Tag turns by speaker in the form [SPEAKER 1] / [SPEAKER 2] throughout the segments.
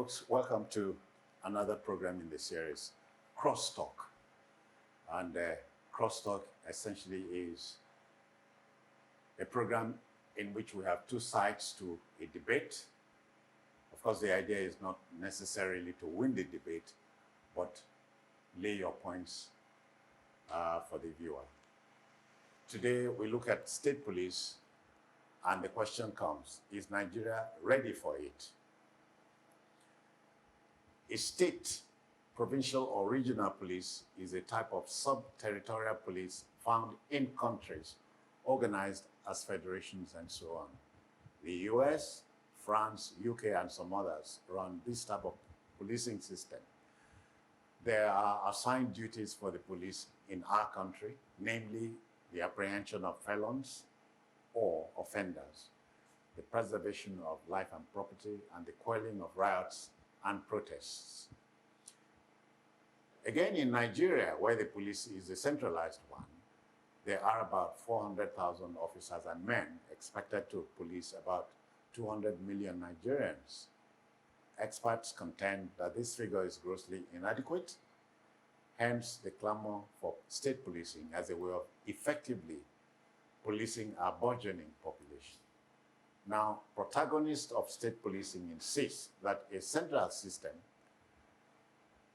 [SPEAKER 1] folks, welcome to another program in the series, Crosstalk. And Crosstalk essentially is a program in which we have two sides to a debate. Of course, the idea is not necessarily to win the debate, but lay your points for the viewer. Today, we look at state police, and the question comes, is Nigeria ready for it? A state, provincial or regional police is a type of sub-territorial police found in countries organized as federations and so on. The US, France, UK, and some others run this type of policing system. There are assigned duties for the police in our country, namely the apprehension of felons or offenders, the preservation of life and property, and the quelling of riots and protests. Again, in Nigeria, where the police is a centralized one, there are about 400,000 officers and men expected to police about 200 million Nigerians. Experts contend that this figure is grossly inadequate, hence the clamor for state policing as a way of effectively policing our burgeoning population. Now, protagonists of state policing insist that a central system,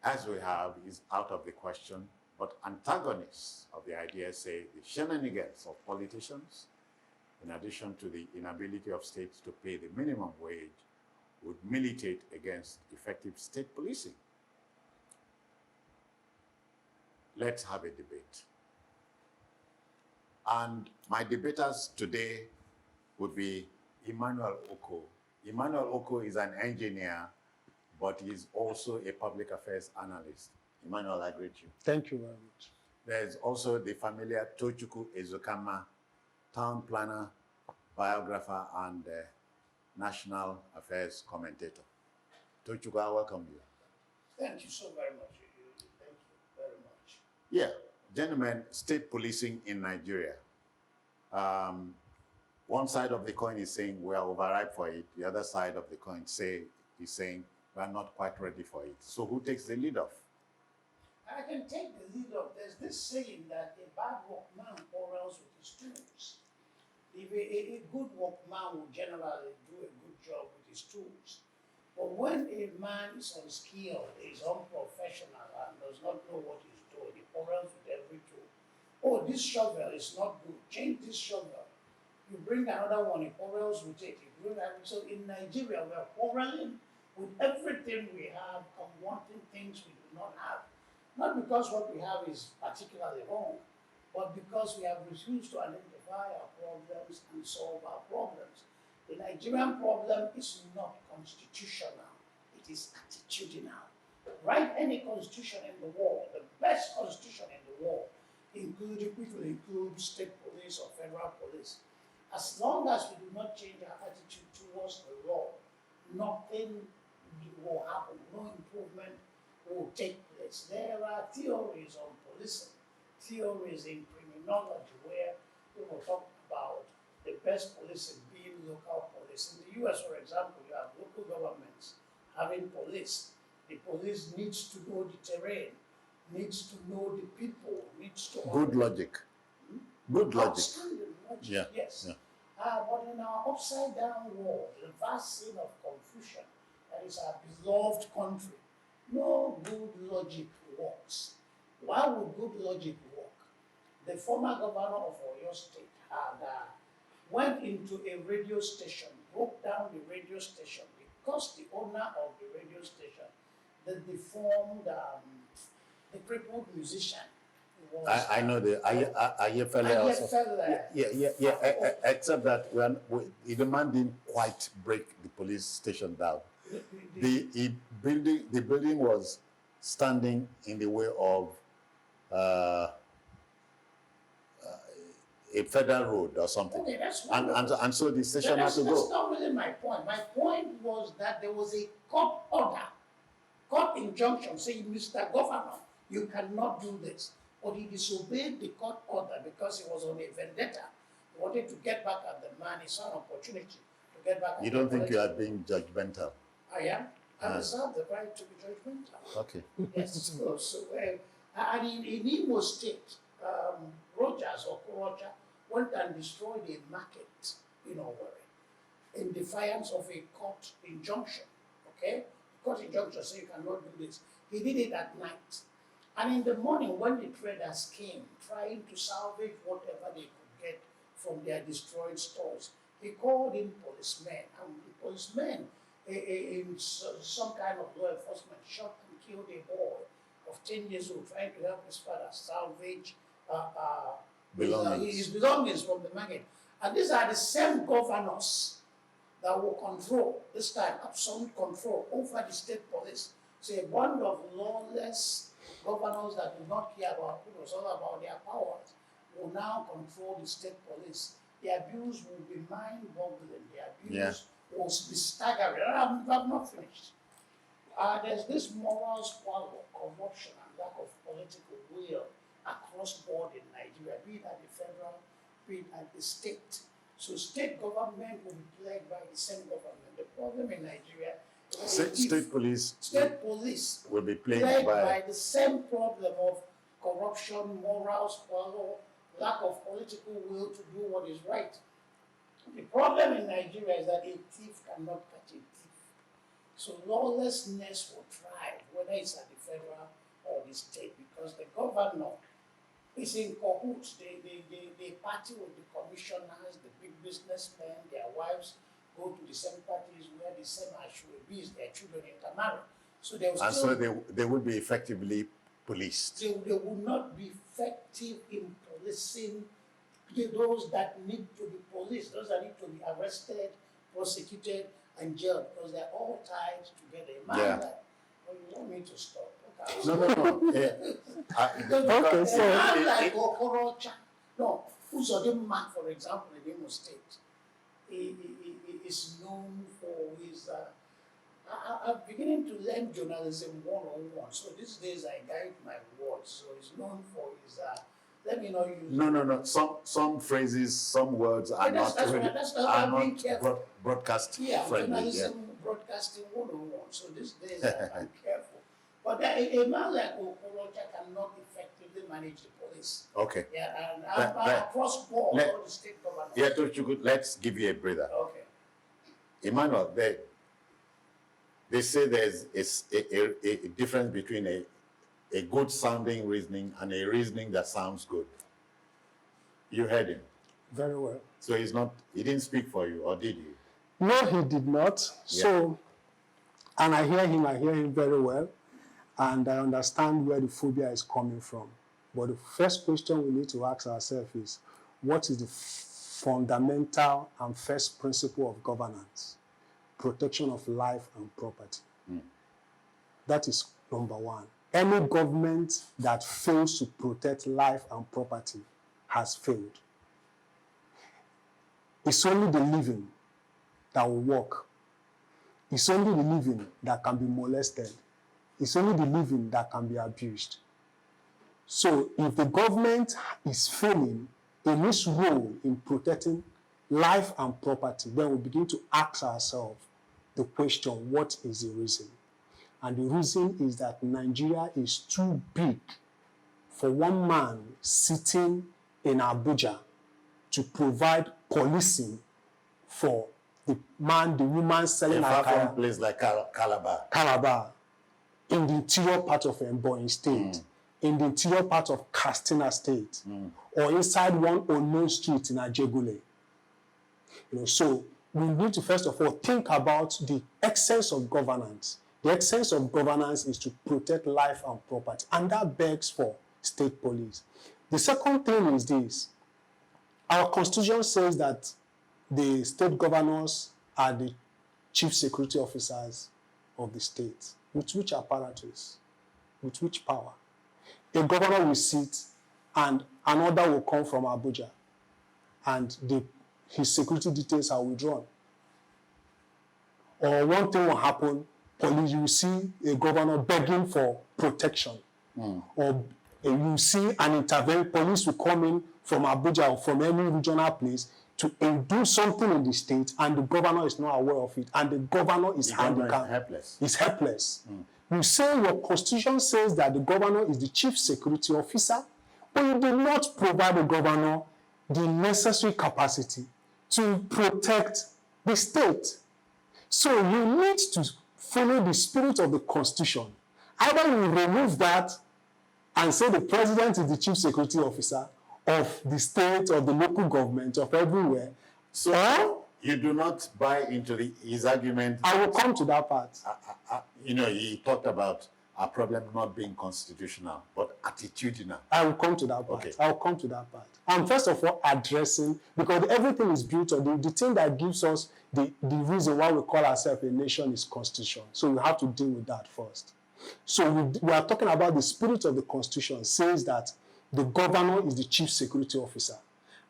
[SPEAKER 1] as we have, is out of the question, but antagonists of the idea say the shenanigans of politicians, in addition to the inability of states to pay the minimum wage, would militate against effective state policing. Let's have a debate. And my debaters today would be Emmanuel Oko. Emmanuel Oko is an engineer, but he's also a public affairs analyst. Emmanuel, I greet you.
[SPEAKER 2] Thank you very much.
[SPEAKER 1] There's also the familiar Tochukwu Ezokama, town planner, biographer, and national affairs commentator. Tochukwu, I welcome you.
[SPEAKER 3] Thank you so very much. Thank you very much.
[SPEAKER 1] Yeah, gentlemen, state policing in Nigeria. One side of the coin is saying we are overripe for it. The other side of the coin is saying we are not quite ready for it. So who takes the lead off?
[SPEAKER 3] I can take the lead off. There's this saying that a bad workman quarrels with his tools. If a good workman will generally do a good job with his tools. But when a man is unskilled, is unprofessional, and does not know what he's doing, he quarrels with every tool. Oh, this shovel is not good. Change this shovel. You bring another one, he quarrels with it. So in Nigeria, we are quarreling with everything we have and wanting things we do not have. Not because what we have is particularly wrong, but because we have refused to identify our problems and solve our problems. The Nigerian problem is not constitutional, it is attitudinal. Write any constitution in the world, the best constitution in the world, which will include state police or federal police. As long as we do not change our attitude towards the law, nothing will happen, no improvement will take place. There are theories on policing, theories in criminology where people talk about the best policing being local police. In the US, for example, you have local governments having police. The police needs to know the terrain, needs to know the people, needs to...
[SPEAKER 1] Good logic. Good logic.
[SPEAKER 3] Outstanding logic,
[SPEAKER 1] Yeah.
[SPEAKER 3] yes.
[SPEAKER 1] Yeah.
[SPEAKER 3] But in our upside-down world, the vast scene of confusion, that is our beloved country, no good logic works. Why would good logic work? The former governor of Oyo State had went into a radio station, broke down the radio station because the owner of the radio station, the deformed, the crippled musician.
[SPEAKER 1] I know the Ayefele also. Yeah. Except that the man didn't quite break the police station down. The building was standing in the way of a federal road or something.
[SPEAKER 3] Okay, that's
[SPEAKER 1] and so the station had to go.
[SPEAKER 3] That's not really my point. My point was that there was a court order, court injunction saying, Mr. Governor, you cannot do this. But he disobeyed the court order because he was on a vendetta. He wanted to get back at the man. He saw an opportunity to get back at
[SPEAKER 1] You don't think you are being judgmental?
[SPEAKER 3] I am. I reserve the right to be judgmental.
[SPEAKER 1] Okay.
[SPEAKER 3] Yes, and in Imo State, Rogers or Korocha went and destroyed a market in Owerri in defiance of a court injunction. Okay? Court injunction said you cannot do this. He did it at night. And in the morning, when the traders came trying to salvage whatever they could get from their destroyed stores, he called in policemen, and the policemen, in some kind of law enforcement, shot and killed a boy of 10 years old trying to help his father salvage his belongings from the market. And these are the same governors that will control, this time, absolute control over the state police. So a band of lawless governors that do not care about people, it's all about their powers, will now control the state police. The abuse will be mind-boggling. The abuse will be staggering. I'm not finished. There's this moral squalor, corruption, and lack of political will across board in Nigeria, be it at the federal, be it at the state. So state government will be plagued by the same government. The problem in Nigeria is
[SPEAKER 1] State police will be plagued
[SPEAKER 3] by the same problem of corruption, moral squalor, lack of political will to do what is right. The problem in Nigeria is that a thief cannot catch a thief. So lawlessness will thrive, whether it's at the federal or the state, because the governor is in cahoots. They party with the commissioners, the big businessmen, their wives go to the same parties where the same ashwebis, their children intermarry. So they will
[SPEAKER 1] they will be effectively policed.
[SPEAKER 3] They will not be effective in policing those that need to be policed, those that need to be arrested, prosecuted, and jailed, because they're all tied together. You want me to stop? Okay.
[SPEAKER 1] No.
[SPEAKER 3] Okay, so a man like Okorocha, Uzodimma, for example, in Imo State, he is known for his. I'm beginning to learn journalism 101. So these days I guide my words. So he's known for his. Let me not use.
[SPEAKER 1] No. Some phrases, some words are not broadcast friendly.
[SPEAKER 3] Journalism, broadcasting 101. So these days I'm careful. But a man like Okorocha cannot effectively manage the police.
[SPEAKER 1] Okay.
[SPEAKER 3] Yeah, and across board, all the state government.
[SPEAKER 1] Yeah, let's give you a breather.
[SPEAKER 3] Okay.
[SPEAKER 1] Emmanuel, they say there's a difference between a good sounding reasoning and a reasoning that sounds good. You heard him.
[SPEAKER 2] Very well.
[SPEAKER 1] So he didn't speak for you, or did you?
[SPEAKER 2] No, he did not. Yeah. So, and I hear him very well, and I understand where the phobia is coming from. But the first question we need to ask ourselves is, what is the fundamental and first principle of governance? Protection of life and property. That is number one. Any government that fails to protect life and property has failed. It's only the living that will work. It's only the living that can be molested. It's only the living that can be abused. So if the government is failing in its role in protecting life and property, then we begin to ask ourselves the question, what is the reason? And the reason is that Nigeria is too big for one man sitting in Abuja to provide policing for the woman selling
[SPEAKER 1] a place like
[SPEAKER 2] Calabar, in the interior part of Ebonyi State, in the interior part of Katsina State, or inside one unknown street in Ajegule. So we need to first of all think about the essence of governance. The essence of governance is to protect life and property, and that begs for state police. The second thing is this. Our constitution says that the state governors are the chief security officers of the state. With which apparatus? With which power? A governor will sit and another will come from Abuja, and his security details are withdrawn. Or one thing will happen, police, you see a governor begging for protection. Or you see an intervention, police will come in from Abuja or from any regional place to do something in the state and the governor is not aware of it and the governor is
[SPEAKER 1] The government is
[SPEAKER 2] handicapped.
[SPEAKER 1] helpless.
[SPEAKER 2] Is helpless. You say your constitution says that the governor is the chief security officer, but you did not provide the governor the necessary capacity to protect the state. So you need to follow the spirit of the constitution. Either you remove that and say the president is the chief security officer of the state, of the local government, of everywhere.
[SPEAKER 1] So you do not buy into his argument.
[SPEAKER 2] I will come to that part.
[SPEAKER 1] He talked about our problem not being constitutional, but attitudinal.
[SPEAKER 2] I will come to that part.
[SPEAKER 1] Okay.
[SPEAKER 2] I will come to that part. And first of all, addressing, because everything is built on the thing that gives us the reason why we call ourselves a nation is constitution. So we have to deal with that first. So we are talking about the spirit of the constitution says that the governor is the chief security officer.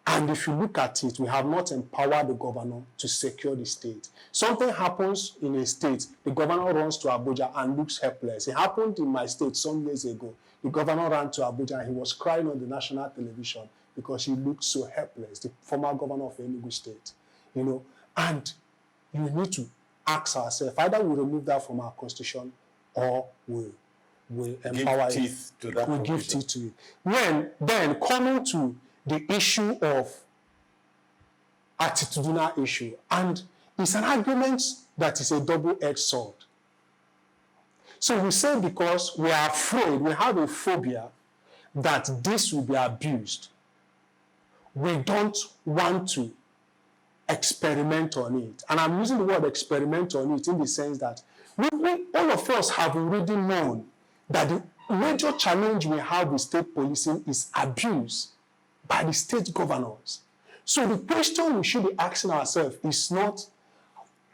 [SPEAKER 2] And if you look at it, we have not empowered the governor to secure the state. Something happens in a state, the governor runs to Abuja and looks helpless. It happened in my state some years ago. The governor ran to Abuja and he was crying on the national television because he looked so helpless, the former governor of Enugu State. And you need to ask ourselves, either we remove that from our constitution or we empower it.
[SPEAKER 1] Give teeth to that
[SPEAKER 2] we give
[SPEAKER 1] provision.
[SPEAKER 2] teeth to it. Then coming to the issue of attitudinal issue, and it's an argument that is a double-edged sword. So we say because we are afraid, we have a phobia that this will be abused, we don't want to experiment on it. And I'm using the word experiment on it in the sense that all of us have already known that the major challenge we have with state policing is abuse by the state governors. So the question we should be asking ourselves is not,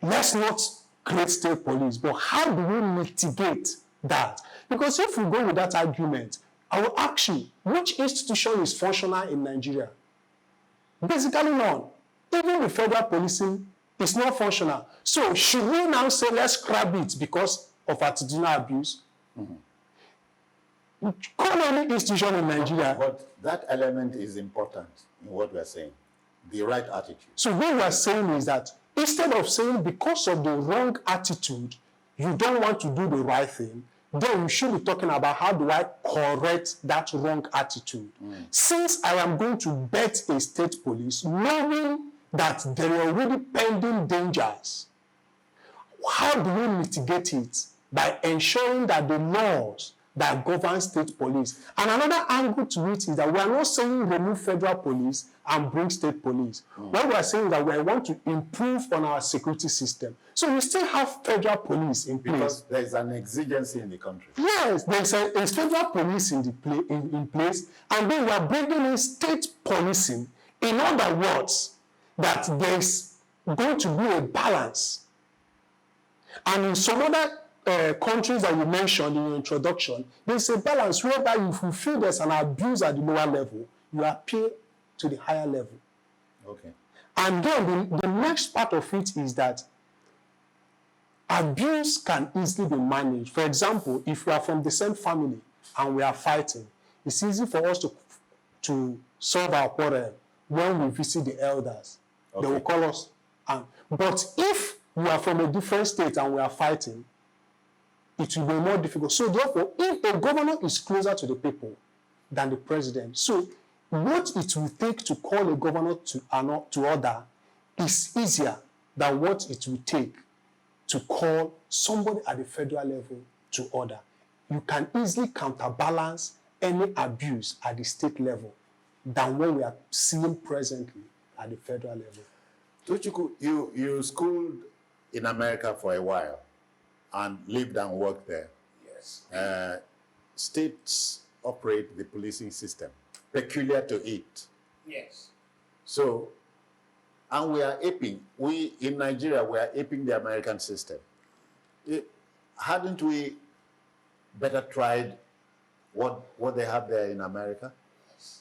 [SPEAKER 2] let's not create state police, but how do we mitigate that? Because if we go with that argument, I will ask you, which institution is functional in Nigeria? Basically none. Even the federal policing is not functional. So should we now say, let's scrap it because of attitudinal abuse? Call any institution in Nigeria.
[SPEAKER 1] But that element is important in what we're saying. The right attitude.
[SPEAKER 2] So what we are saying is that instead of saying because of the wrong attitude, you don't want to do the right thing, then we should be talking about how do I correct that wrong attitude. Since I am going to bet a state police, knowing that there are already pending dangers, how do we mitigate it? By ensuring that the laws that govern state police. And another angle to it is that we are not saying remove federal police and bring state police. What we are saying is that we want to improve on our security system. So we still have federal police in place.
[SPEAKER 1] Because there is an exigency in the country.
[SPEAKER 2] Yes, there's federal police in place, and then we are bringing in state policing. In other words, that there's going to be a balance. And in some other countries that you mentioned in your introduction, there's a balance whereby if you feel there's an abuse at the lower level, you appeal to the higher level.
[SPEAKER 1] Okay.
[SPEAKER 2] And then the next part of it is that abuse can easily be managed. For example, if we are from the same family and we are fighting, it's easy for us to solve our quarrel when we visit the elders.
[SPEAKER 1] Okay.
[SPEAKER 2] They will call us. But if we are from a different state and we are fighting, it will be more difficult. So therefore, if a governor is closer to the people than the president, so what it will take to call a governor to order is easier than what it will take to call somebody at the federal level to order. You can easily counterbalance any abuse at the state level than what we are seeing presently at the federal level.
[SPEAKER 1] Tochukwu, you schooled in America for a while and lived and worked there.
[SPEAKER 3] Yes.
[SPEAKER 1] States operate the policing system peculiar to it.
[SPEAKER 3] Yes.
[SPEAKER 1] So, and we are aping, in Nigeria, we are aping the American system. Hadn't we better tried what they have there in America?
[SPEAKER 3] Yes.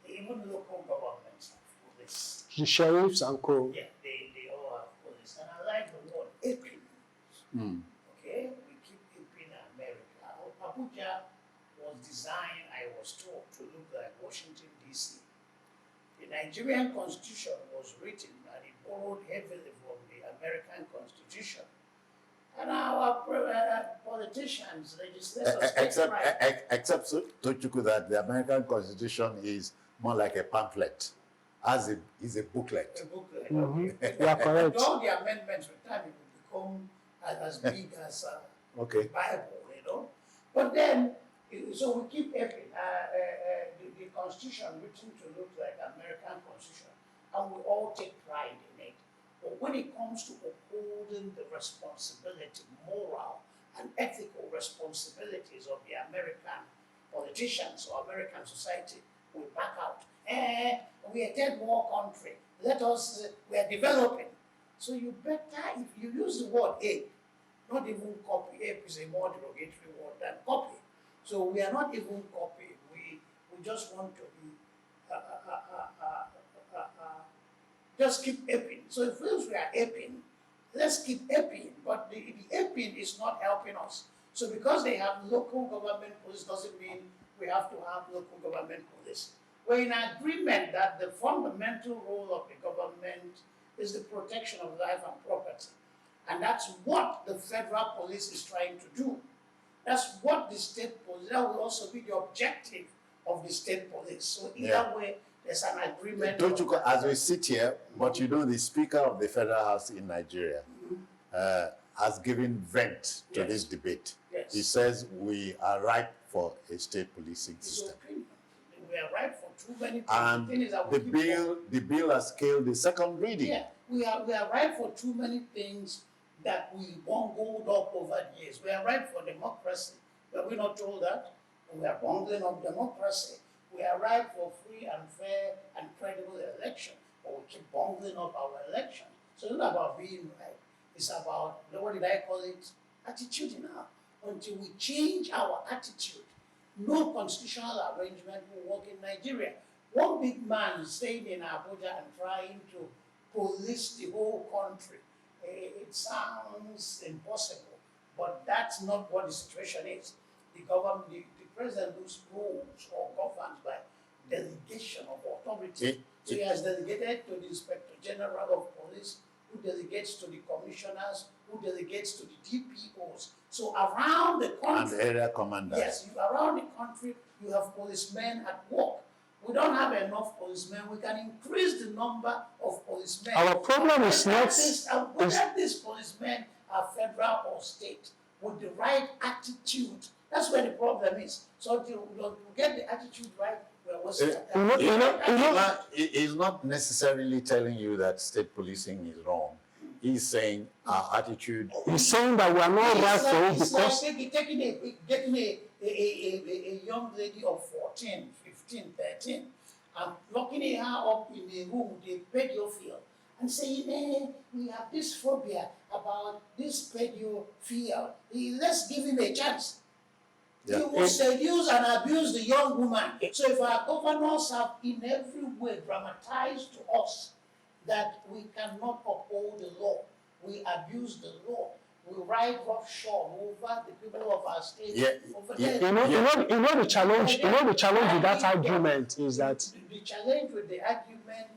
[SPEAKER 3] Even local governments have police.
[SPEAKER 2] The sheriffs and co.
[SPEAKER 3] Yeah, they all have police. And I like the word aping. Okay? We keep aping America. Abuja was designed, I was told, to look like Washington, D.C. The Nigerian Constitution was written politicians, legislators,
[SPEAKER 1] Except Tochukwu, that the American Constitution is more like a pamphlet, as it is a booklet.
[SPEAKER 3] a booklet.
[SPEAKER 2] Mhm.
[SPEAKER 3] Okay.
[SPEAKER 2] You are correct.
[SPEAKER 3] And all the amendments with time it will become as big as
[SPEAKER 1] Okay.
[SPEAKER 3] the Bible, you know. But then, so we keep having the Constitution written to look like American Constitution, and we all take pride in it. But when it comes to upholding the responsibility, moral and ethical responsibilities of the American politicians or American society, we back out. We are a third world country. Let us, we are developing. So you better, if you use the word ape, not even copy. Ape is a more derogatory word than copy. So we are not even copying. We just want to be just keep aping. So if we are aping, let's keep aping. But the aping is not helping us. So because they have local government police doesn't mean we have to have local government police. We're in agreement that the fundamental role of the government is the protection of life and property. And that's what the federal police is trying to do. That's what the state police, that will also be the objective of the state police. So either way, there's an agreement.
[SPEAKER 1] Tochukwu, as we sit here, but you know, the Speaker of the Federal House in Nigeria has given vent to this debate.
[SPEAKER 3] Yes.
[SPEAKER 1] He says we are ripe for a state policing
[SPEAKER 3] His
[SPEAKER 1] system.
[SPEAKER 3] opinion. We are right for too many things.
[SPEAKER 1] And
[SPEAKER 3] the thing is that we
[SPEAKER 1] the bill has scaled the second reading.
[SPEAKER 3] Yeah, we are right for too many things that we bungled up over the years. We are right for democracy, but we're not told that. We are bungling up democracy. We are right for free and fair and credible election, but we keep bungling up our election. So it's not about being right. It's about, what did I call it? Attitude now. Until we change our attitude, no constitutional arrangement will work in Nigeria. One big man staying in Abuja and trying to police the whole country. It sounds impossible, but that's not what the situation is. The government, the president rules or governs by delegation of authority. So he has delegated to the Inspector General of Police, who delegates to the commissioners, who delegates to the DPOs. So around the country,
[SPEAKER 1] And area commanders.
[SPEAKER 3] yes, around the country, you have policemen at work. We don't have enough policemen. We can increase the number of policemen.
[SPEAKER 2] Our problem is not-
[SPEAKER 3] Whether these policemen are federal or state, with the right attitude, that's where the problem is. So to get the attitude right, we're wasting time.
[SPEAKER 1] He's not necessarily telling you that state policing is wrong. He's saying our attitude.
[SPEAKER 2] He's saying that we are not right for it
[SPEAKER 3] It's
[SPEAKER 2] because
[SPEAKER 3] like getting a young lady of 14, 15, 13, and locking her up in a room with a pedophile and saying, we have this phobia about this pedophile. Let's give him a chance.
[SPEAKER 1] Yeah.
[SPEAKER 3] He will seduce and abuse the young woman. So if our governors have in every way dramatized to us that we cannot uphold the law, we abuse the law, we ride roughshod over the people of our state. Over there.
[SPEAKER 2] you know the challenge. You know the challenge with that argument is that
[SPEAKER 3] The challenge with the argument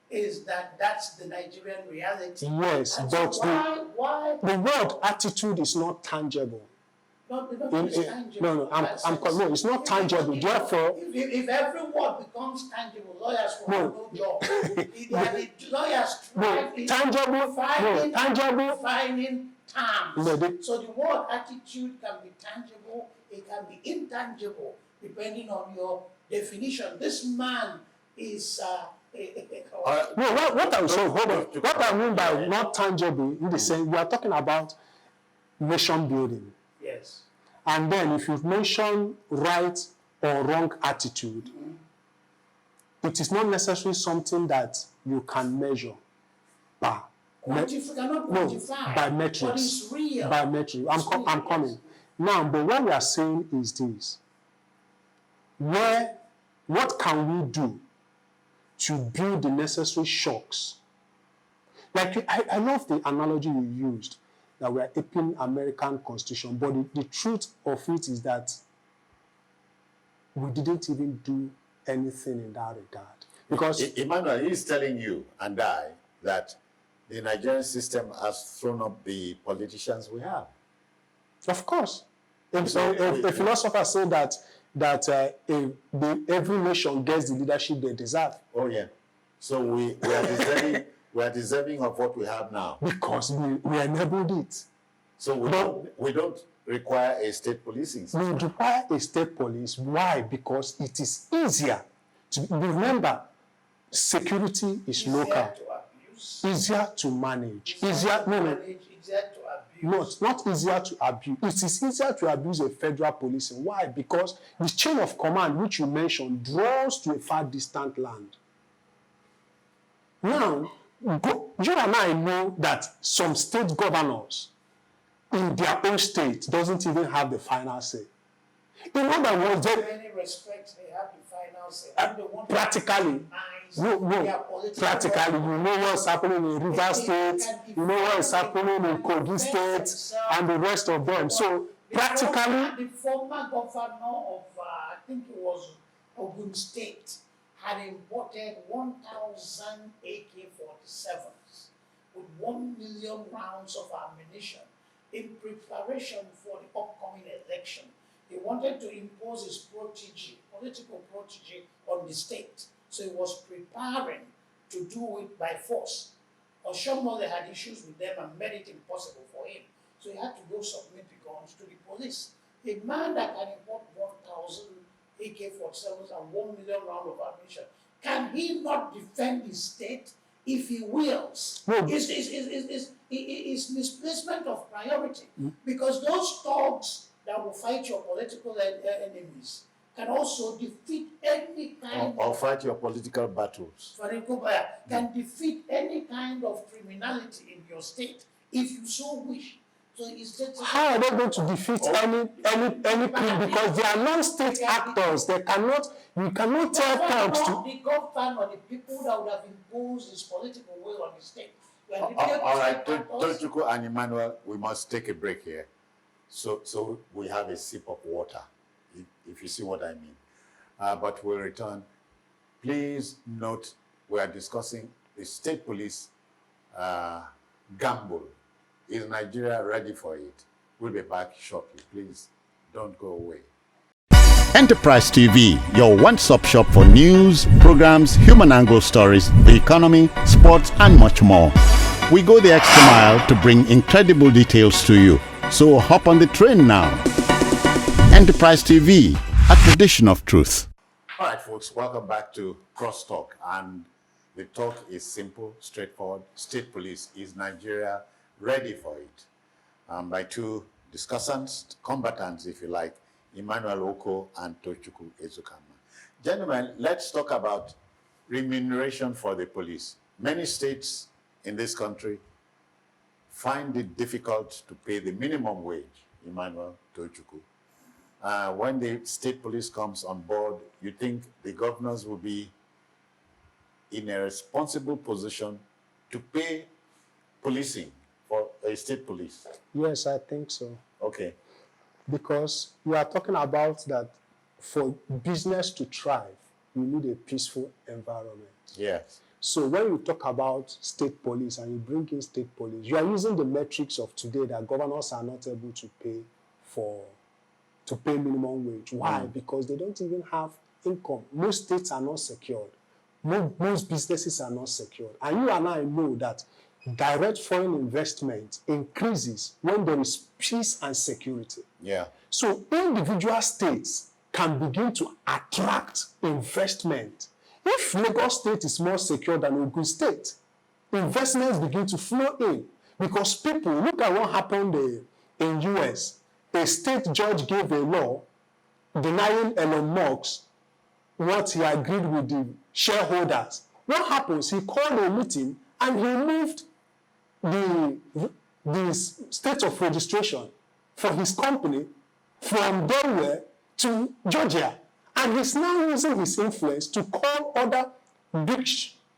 [SPEAKER 3] is that that's the Nigerian reality.
[SPEAKER 2] yes,
[SPEAKER 3] And
[SPEAKER 2] but
[SPEAKER 3] so why
[SPEAKER 2] the word attitude is not tangible.
[SPEAKER 3] not tangible?
[SPEAKER 2] No, no, it's not tangible. Therefore,
[SPEAKER 3] if every word becomes tangible, lawyers will
[SPEAKER 2] No.
[SPEAKER 3] have no job. Lawyers thrive in
[SPEAKER 2] tangible,
[SPEAKER 3] finding terms.
[SPEAKER 2] No,
[SPEAKER 3] So the word attitude can be tangible, it can be intangible, depending on your definition. This man is
[SPEAKER 2] no, what I'm saying, hold on. What I mean by not tangible, in the sense we are talking about nation building.
[SPEAKER 3] yes.
[SPEAKER 2] And then if you mention right or wrong attitude, it is not necessarily something that you can measure by
[SPEAKER 3] Cannot quantify,
[SPEAKER 2] by
[SPEAKER 3] but
[SPEAKER 2] metrics.
[SPEAKER 3] it's real.
[SPEAKER 2] By metrics.
[SPEAKER 3] It's real,
[SPEAKER 2] I'm coming.
[SPEAKER 3] yes.
[SPEAKER 2] Now, but what we are saying is this. What can we do to build the necessary shocks? Like, I love the analogy you used, that we are aping American Constitution, but the truth of it is that we didn't even do anything in that regard. Because
[SPEAKER 1] Emmanuel, he's telling you and I that the Nigerian system has thrown up the politicians we have.
[SPEAKER 2] of course, A philosopher said that every nation gets the leadership they deserve.
[SPEAKER 1] Oh yeah. So we are deserving of what we have now.
[SPEAKER 2] Because we enabled it.
[SPEAKER 1] So we don't require a state policing system.
[SPEAKER 2] We require a state police. Why? Because it is easier to remember. Security is local, easier to manage, easier to abuse. Not easier to abuse. It is easier to abuse a federal policing. Why? Because the chain of command, which you mentioned, draws to a far distant land. Now, you and I know that some state governors in their own state doesn't even have the final say. In other words,
[SPEAKER 3] in many respects, they have the final say.
[SPEAKER 2] Practically, practically, you know what's happening in River State, you know what's happening in Kogi State, and the rest of them. So, practically,
[SPEAKER 3] the former governor of, I think it was Ogun State, had imported 1,000 AK-47s with 1 million rounds of ammunition in preparation for the upcoming election. He wanted to impose his political protege on the state. So he was preparing to do it by force. Oshomole had issues with them and made it impossible for him. So he had to go submit the guns to the police. A man that can import 1,000 AK-47s and 1 million rounds of ammunition, can he not defend his state if he wills? It's misplacement of priority. Because those thugs that will fight your political enemies can also defeat any kind
[SPEAKER 1] or fight your political battles.
[SPEAKER 3] Can defeat any kind of criminality in your state if you so wish. So
[SPEAKER 2] how are they going to defeat any because they are non-state actors? They cannot. You cannot tell thugs to.
[SPEAKER 3] The government or the people that would have imposed this political will on the state.
[SPEAKER 1] All right, Tochukwu and Emmanuel, we must take a break here. So we have a sip of water, if you see what I mean. But we'll return. Please note we are discussing the state police gamble. Is Nigeria ready for it? We'll be back shortly. Please don't go away.
[SPEAKER 4] Enterprise TV, your one-stop shop for news, programs, human angle stories, the economy, sports, and much more. We go the extra mile to bring incredible details to you. So hop on the train now. Enterprise TV, a tradition of truth.
[SPEAKER 1] All right, folks, welcome back to Crosstalk. And the talk is simple, straightforward. State police, is Nigeria ready for it? By two discussants, combatants, if you like, Emmanuel Oko and Tochukwu Ezukama. Gentlemen, let's talk about remuneration for the police. Many states in this country find it difficult to pay the minimum wage, Emmanuel, Tochukwu. When the state police comes on board, you think the governors will be in a responsible position to pay policing for a state police?
[SPEAKER 2] Yes, I think so.
[SPEAKER 1] Okay.
[SPEAKER 2] Because we are talking about that for business to thrive, you need a peaceful environment.
[SPEAKER 1] Yes.
[SPEAKER 2] So when you talk about state police and you bring in state police, you are using the metrics of today that governors are not able to pay minimum wage. Why? Because they don't even have income. Most states are not secured. Most businesses are not secured. And you and I know that direct foreign investment increases when there is peace and security.
[SPEAKER 1] Yeah.
[SPEAKER 2] So individual states can begin to attract investment. If Lagos State is more secure than Ogun State, investments begin to flow in. Because people, look at what happened in US. A state judge gave a law denying Elon Musk what he agreed with the shareholders. What happens? He called a meeting and he moved the state of registration for his company from Delaware to Georgia. And he's now using his influence to call other big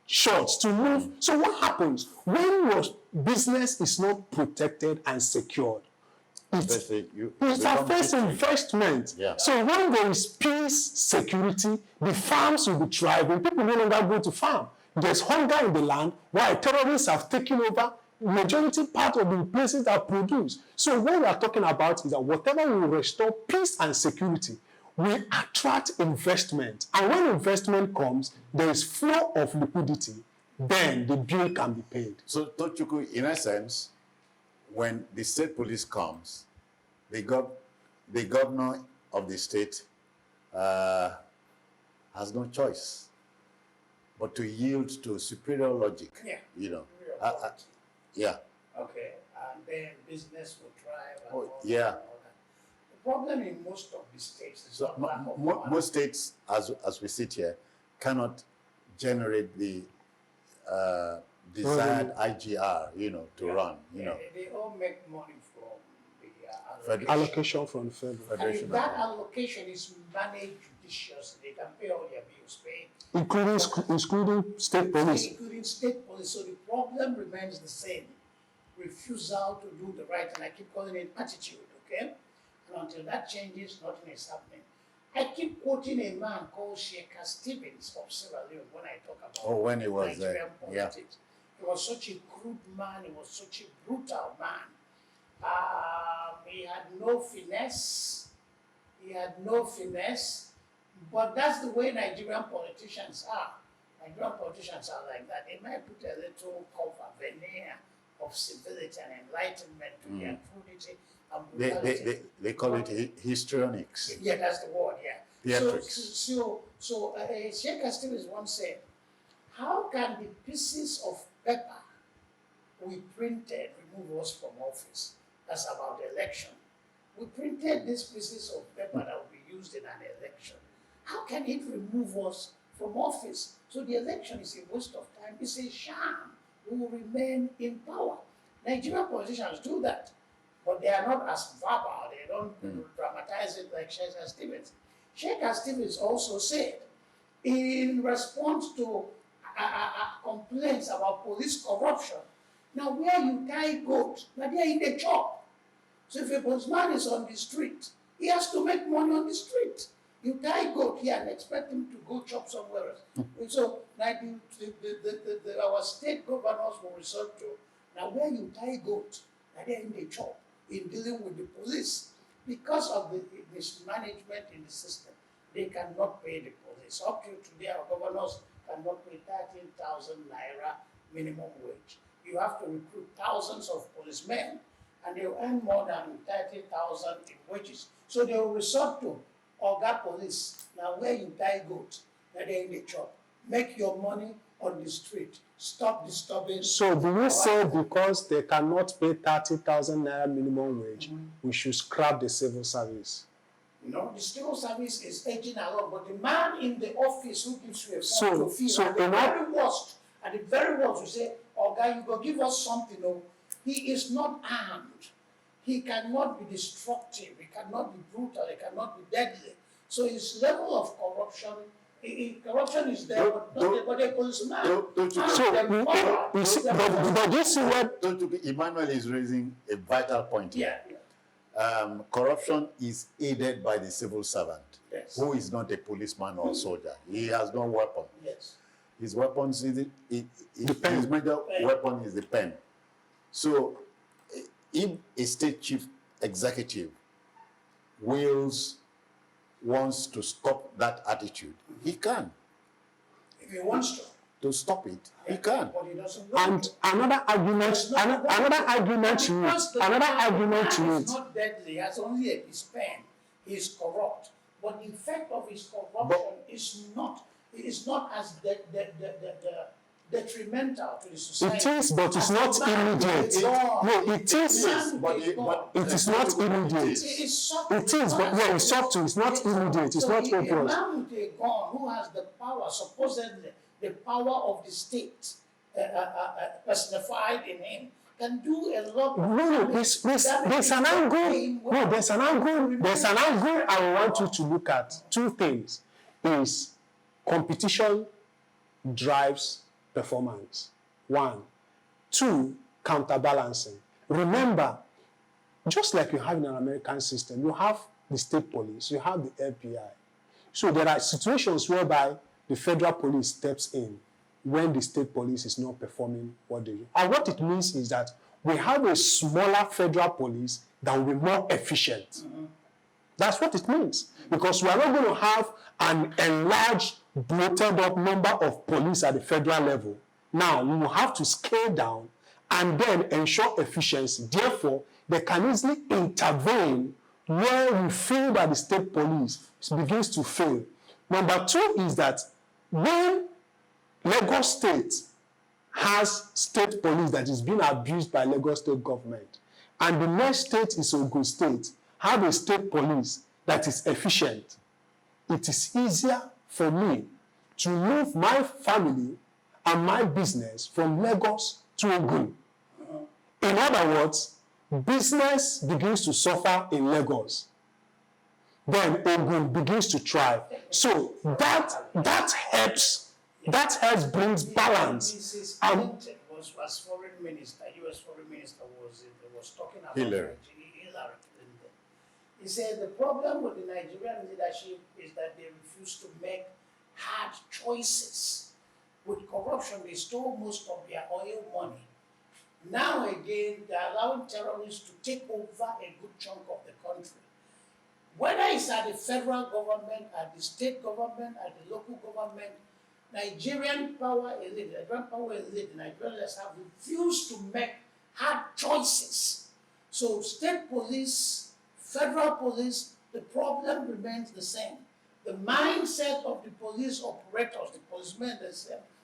[SPEAKER 2] shots to move. So what happens? When your business is not protected and secured, it affects investment.
[SPEAKER 1] Yeah.
[SPEAKER 2] So when there is peace, security, the farms will be thriving. People no longer go to farm. There's hunger in the land while terrorists have taken over. majority part of the places that produce. So what we are talking about is that whatever will restore peace and security will attract investment. And when investment comes, there is flow of liquidity, then the bill can be paid.
[SPEAKER 1] So, Tochukwu, in essence, when the state police comes, the governor of the state has no choice but to yield to superior logic.
[SPEAKER 3] Yeah.
[SPEAKER 1] You know.
[SPEAKER 3] Superior authority.
[SPEAKER 1] Yeah.
[SPEAKER 3] Okay, and then business will thrive. And
[SPEAKER 1] Oh,
[SPEAKER 3] all that
[SPEAKER 1] yeah.
[SPEAKER 3] and all that. The problem in most of the states is
[SPEAKER 1] So
[SPEAKER 3] not lack of money.
[SPEAKER 1] most states, as we sit here, cannot generate the desired IGR, you know, to run. You know.
[SPEAKER 3] They all make money from the
[SPEAKER 1] Federal-
[SPEAKER 2] Allocation from the federal.
[SPEAKER 3] And if
[SPEAKER 1] Federation
[SPEAKER 3] that
[SPEAKER 1] of-
[SPEAKER 3] allocation is managed judiciously, they can pay all their bills paid,
[SPEAKER 2] Including state police.
[SPEAKER 3] including state police. So the problem remains the same. Refusal to do the right, and I keep calling it attitude, okay? And until that changes, nothing is happening. I keep quoting a man called Shaker Stevens of Sierra Leone when I talk about
[SPEAKER 1] Oh, when he was there.
[SPEAKER 3] Nigerian
[SPEAKER 1] Yeah.
[SPEAKER 3] politics. He was such a crude man, he was such a brutal man. He had no finesse. He had no finesse. But that's the way Nigerian politicians are. Nigerian politicians are like that. They might put a little cover, veneer of civility and enlightenment to their crudity and brutality.
[SPEAKER 1] They call it histrionics.
[SPEAKER 3] Yeah, that's the word, yeah.
[SPEAKER 1] Theatrics.
[SPEAKER 3] So Shaker Stevens once said, how can the pieces of paper we printed remove us from office? That's about the election. We printed these pieces of paper that will be used in an election. How can it remove us from office? So the election is a waste of time. It's a sham. We will remain in power. Nigerian politicians do that, but they are not as verbal. They don't dramatize it like Shaker Stevens. Shaker Stevens also said, in response to complaints about police corruption, now where you tie goat, now they are in the chop. So if a policeman is on the street, he has to make money on the street. You tie goat here and expect him to go chop somewhere else. So like our state governors will resort to, now where you tie goat, now they're in the chop in dealing with the police. Because of the mismanagement in the system, they cannot pay the police. Up to today, our governors cannot pay 13,000 naira minimum wage. You have to recruit thousands of policemen, and they will earn more than 30,000 in wages. So they will resort to Oga Police. Now, where you tie goat, now they're in the chop. Make your money on the street. Stop disturbing.
[SPEAKER 2] So do you say because they cannot pay 30,000 naira minimum wage, we should scrap the civil service?
[SPEAKER 3] You know, the civil service is edging along, but the man in the office who gives you a
[SPEAKER 2] So-
[SPEAKER 3] form to fill,
[SPEAKER 2] so
[SPEAKER 3] at the
[SPEAKER 2] in
[SPEAKER 3] very worst, you say, oh guy, you go give us something. No, he is not armed. He cannot be destructive. He cannot be brutal. He cannot be deadly. So his level of corruption, corruption is there, but a policeman.
[SPEAKER 1] Don't you-
[SPEAKER 3] has
[SPEAKER 2] So,
[SPEAKER 3] the power.
[SPEAKER 2] you see, but you see what,
[SPEAKER 1] Emmanuel is raising a vital point here.
[SPEAKER 3] Yeah.
[SPEAKER 1] Corruption is aided by the civil servant,
[SPEAKER 3] Yes.
[SPEAKER 1] who is not a policeman or soldier. He has no weapon.
[SPEAKER 3] Yes.
[SPEAKER 1] His weapons his major weapon is the pen. So, if a state chief executive wants to stop that attitude, he can.
[SPEAKER 3] If he wants to.
[SPEAKER 1] To stop it, he can.
[SPEAKER 3] But he doesn't want
[SPEAKER 2] and
[SPEAKER 3] to.
[SPEAKER 2] another argument to it.
[SPEAKER 3] He's not deadly, he has only a his pen. He is corrupt. But the effect of his corruption is not as detrimental to the society.
[SPEAKER 2] It is, but it's not immediate. No, it is. It is not immediate.
[SPEAKER 3] It is subtle.
[SPEAKER 2] It is, but yeah, it's subtle. It's not immediate. It's
[SPEAKER 3] So
[SPEAKER 2] not
[SPEAKER 3] a
[SPEAKER 2] obvious.
[SPEAKER 3] man with a gun who has the power, supposedly the power of the state personified in him, can do a lot of
[SPEAKER 2] No,
[SPEAKER 3] damage.
[SPEAKER 2] there's an angle. No, there's an angle I want you to look at. Two things is competition drives performance. One. Two, counterbalancing. Remember, just like you have in an American system, you have the state police, you have the FBI. So there are situations whereby the federal police steps in when the state police is not performing what they do. And what it means is that we have a smaller federal police that will be more efficient. Mm-hmm. That's what it means. Because we are not going to have an enlarged, bloated up number of police at the federal level. Now, we will have to scale down and then ensure efficiency. Therefore, they can easily intervene where we feel that the state police begins to fail. Number two is that when Lagos State has state police that is being abused by Lagos State government, and the next state is Ogun State, have a state police that is efficient, it is easier for me to move my family and my business from Lagos to Ogun. In other words, business begins to suffer in Lagos. Then Ogun begins to thrive. So that helps brings balance.
[SPEAKER 3] Mrs. Clinton was foreign minister, U.S. foreign minister was talking about
[SPEAKER 1] Hillary
[SPEAKER 3] Clinton. He said the problem with the Nigerian leadership is that they refuse to make hard choices. With corruption, they stole most of their oil money. Now again, they're allowing terrorists to take over a good chunk of the country. Whether it's at the federal government, at the state government, at the local government, Nigerian power elite, the Nigerians have refused to make hard choices. So state police, federal police, the problem remains the same. The mindset of the police operators, the policemen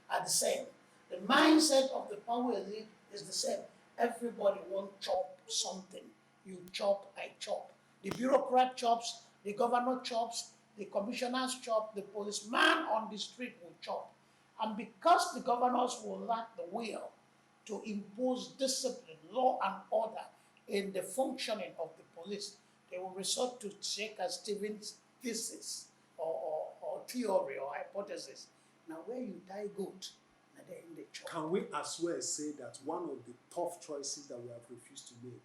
[SPEAKER 3] are the same. The mindset of the power elite is the same. Everybody wants chop something. You chop, I chop. The bureaucrat chops, the governor chops, the commissioners chop, the policeman on the street will chop. And because the governors will lack the will to impose discipline, law and order in the functioning of the police, they will resort to Shaker Stevens' thesis or theory or hypothesis. Now where you tie goat, now they're in the chop.
[SPEAKER 2] Can we as well say that one of the tough choices that we have refused to make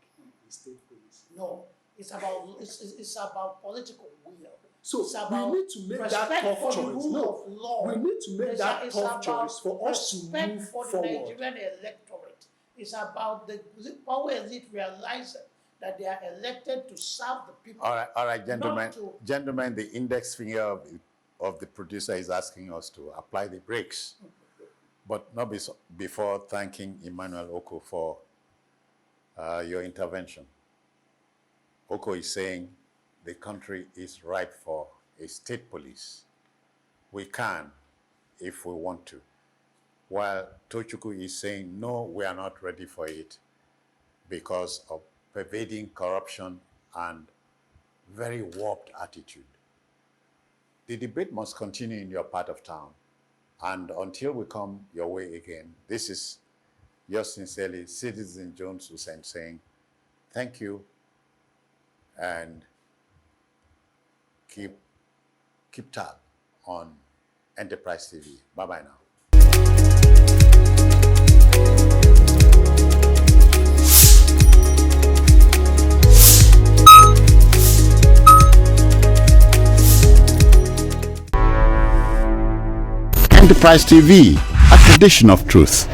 [SPEAKER 2] is state police?
[SPEAKER 3] No. It's about political will.
[SPEAKER 2] So
[SPEAKER 3] it's about
[SPEAKER 2] we need to make that tough choice. We need to make that tough choice for us to move
[SPEAKER 3] for
[SPEAKER 2] forward.
[SPEAKER 3] The Nigerian electorate. It's about the power elite realizing that they are elected to serve the people.
[SPEAKER 1] All right, gentlemen, the index finger of the producer is asking us to apply the brakes, but not before thanking Emmanuel Oko for your intervention. Oko is saying the country is ripe for a state police. We can if we want to. While Tochukwu is saying, no, we are not ready for it because of pervading corruption and very warped attitude. The debate must continue in your part of town. And until we come your way again, this is yours sincerely, Citizen Jones Hussein saying, thank you. And keep tab on Enterprise TV. Bye-bye now.
[SPEAKER 4] Enterprise TV, a tradition of truth.